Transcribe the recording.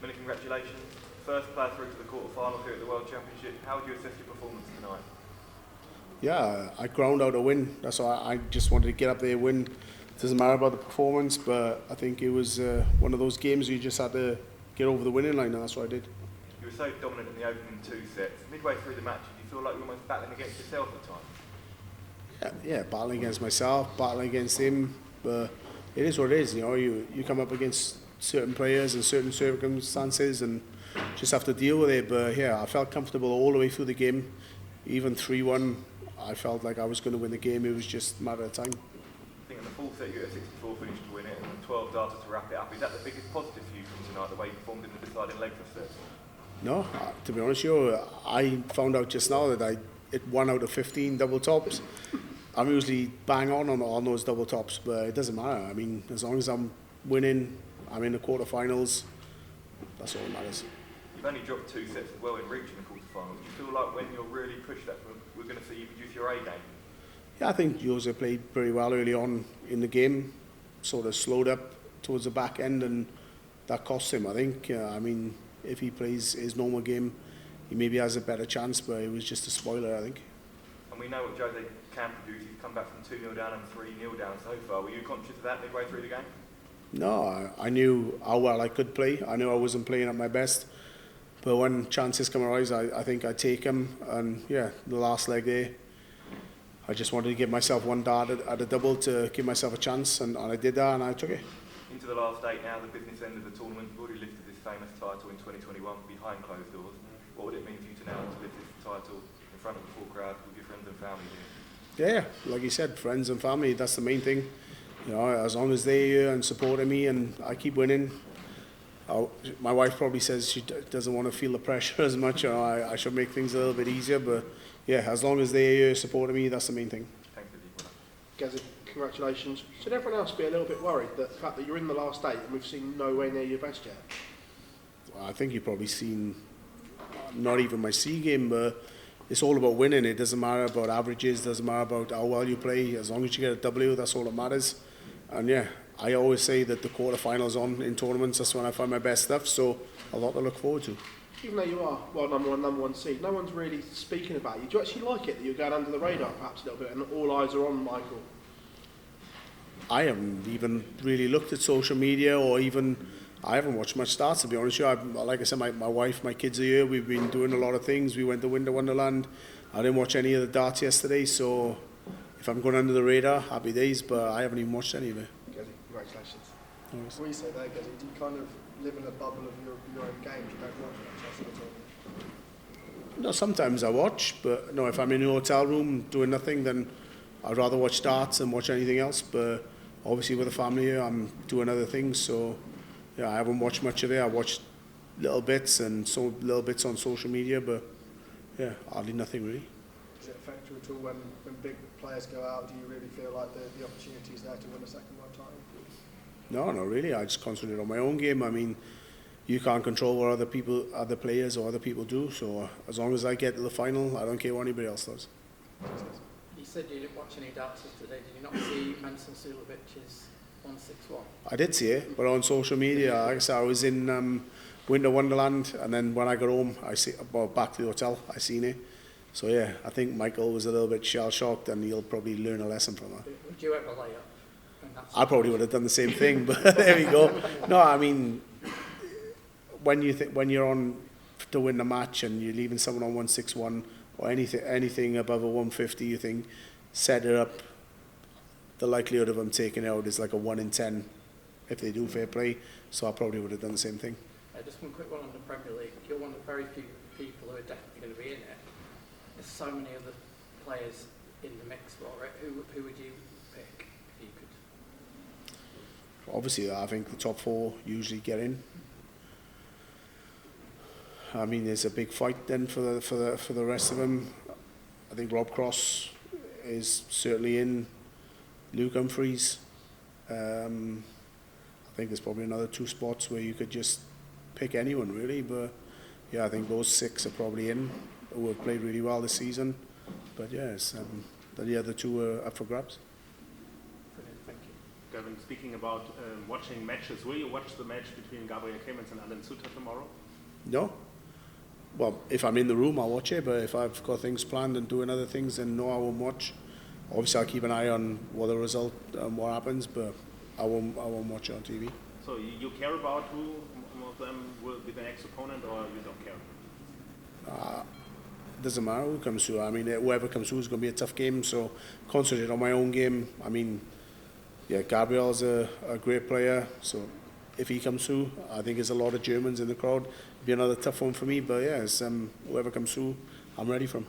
Many congratulations. First player through to the quarter-final here at the World Championship. How would you assess your performance tonight? Yeah, I ground out a win. That's why I just wanted to get up there and win. It doesn't matter about the performance, but I think it was one of those games where you just had to get over the winning line, and that's what I did. You were so dominant in the opening 2 sets. Midway through the match, did you feel like you were almost battling against yourself at times? Yeah, battling against myself, battling against him, but it is what it is. You know, you come up against certain players and certain circumstances and just have to deal with it. But yeah, I felt comfortable all the way through the game. Even 3-1, I felt like I was going to win the game. It was just a matter of time. I think in the full set you had a 64 finish to win it and 12 darters to wrap it up. Is that the biggest positive for you from tonight, the way you performed in the deciding legs of sets? No, to be honest with you, I found out just now that I hit 1 out of 15 double tops. I'm usually bang on those double tops, but it doesn't matter. I mean, as long as I'm winning, I'm in the quarterfinals, that's all that matters. You've only dropped 2 sets as well in reaching the quarterfinals. Do you feel like when you're really pushed that, we're going to see you produce your A game? Yeah, I think Youve played very well early on in the game, sort of slowed up towards the back end, and that cost him, I think. I mean, if he plays his normal game, he maybe has a better chance, but it was just a spoiler, I think. And we know what Jose can produce. He's come back from 2-0 down and 3-0 down so far. Were you conscious of that midway through the game? No, I knew how well I could play. I knew I wasn't playing at my best. But when chances come arise, I think I take them. And yeah, the last leg there, I just wanted to give myself one dart at a double to give myself a chance. And I did that and I took it. Into the last 8 now, the business end of the tournament. You've already lifted this famous title in 2021 behind closed doors. What would it mean for you to now to lift this title in front of the full crowd with your friends and family here? Yeah, like you said, friends and family, that's the main thing. You know, as long as they're here and supporting me and I keep winning. My wife probably says she doesn't want to feel the pressure as much. You know, I should make things a little bit easier, but yeah, as long as they're here supporting me, that's the main thing. Thanks for the Gazzy, congratulations. Should everyone else be a little bit worried that the fact that you're in the last 8 and we've seen nowhere near your best yet? Well, I think you've probably seen not even my C game, but it's all about winning. It doesn't matter about averages, doesn't matter about how well you play. As long as you get a W, that's all that matters. And yeah, I always say that the quarterfinals on in tournaments, that's when I find my best stuff, so a lot to look forward to. Even though you are, well, number one seed, no one's really speaking about you. Do you actually like it that you're going under the radar perhaps a little bit and all eyes are on Michael? I haven't even really looked at social media or even, I haven't watched much darts to be honest with you. Like I said, my wife, my kids are here, we've been doing a lot of things. We went to Wonderland. I didn't watch any of the darts yesterday, so if I'm going under the radar, happy days, but I haven't even watched any of it. Gazzy, congratulations. Thanks. What you say there, Gazzy, do you kind of live in a bubble of your own games? You don't watch much at all? No, sometimes I watch, but no, if I'm in a hotel room doing nothing, then I'd rather watch darts than watch anything else. But obviously with the family here, I'm doing other things, so yeah, I haven't watched much of it. I watched little bits and so little bits on social media, but yeah, hardly nothing really. Does it affect you at all when big players go out? Do you really feel like the opportunity is there to win a second world title? No, not really. I just concentrate on my own game. I mean, you can't control what other players or other people do. So as long as I get to the final, I don't care what anybody else does. You said you didn't watch any darts today. Did you not see Manson Sulovic's 161? I did see it, but on social media, like I said, I was in Wonderland, and then when I got home, back to the hotel, I seen it. So yeah, I think Michael was a little bit shell-shocked, and he'll probably learn a lesson from that. Would you ever lay up? I probably would have done the same thing, but there we go. No, I mean, when you're on to win the match and you're leaving someone on 161 or anything above a 150, you think set it up. The likelihood of them taking it out is like a 1 in 10 if they do fair play. So I probably would have done the same thing. Just one quick one on the Premier League. You're one of the very few people who are definitely going to be in it. There's so many other players in the mix for it. Who would you pick if you could? Obviously, I think the top 4 usually get in. I mean, there's a big fight then for the rest of them. I think Rob Cross is certainly in. Luke Humphries. I think there's probably another 2 spots where you could just pick anyone really, but yeah, I think those 6 are probably in, who have played really well this season. But yes, the other 2 are up for grabs. Brilliant, thank you. Gerwyn, speaking about watching matches, will you watch the match between Gabriel Clemens and Alan Suter tomorrow? No. Well, if I'm in the room, I'll watch it, but if I've got things planned and doing other things, then no, I won't watch. Obviously, I'll keep an eye on what the result and what happens, but I won't watch it on TV. So you care about who of them will be the next opponent, or you don't care? It doesn't matter who comes through. I mean, whoever comes through is going to be a tough game, so concentrate on my own game. I mean, yeah, Gabriel's a great player, so if he comes through, I think there's a lot of Germans in the crowd. It'll be another tough one for me, but yeah, it's, whoever comes through, I'm ready for him.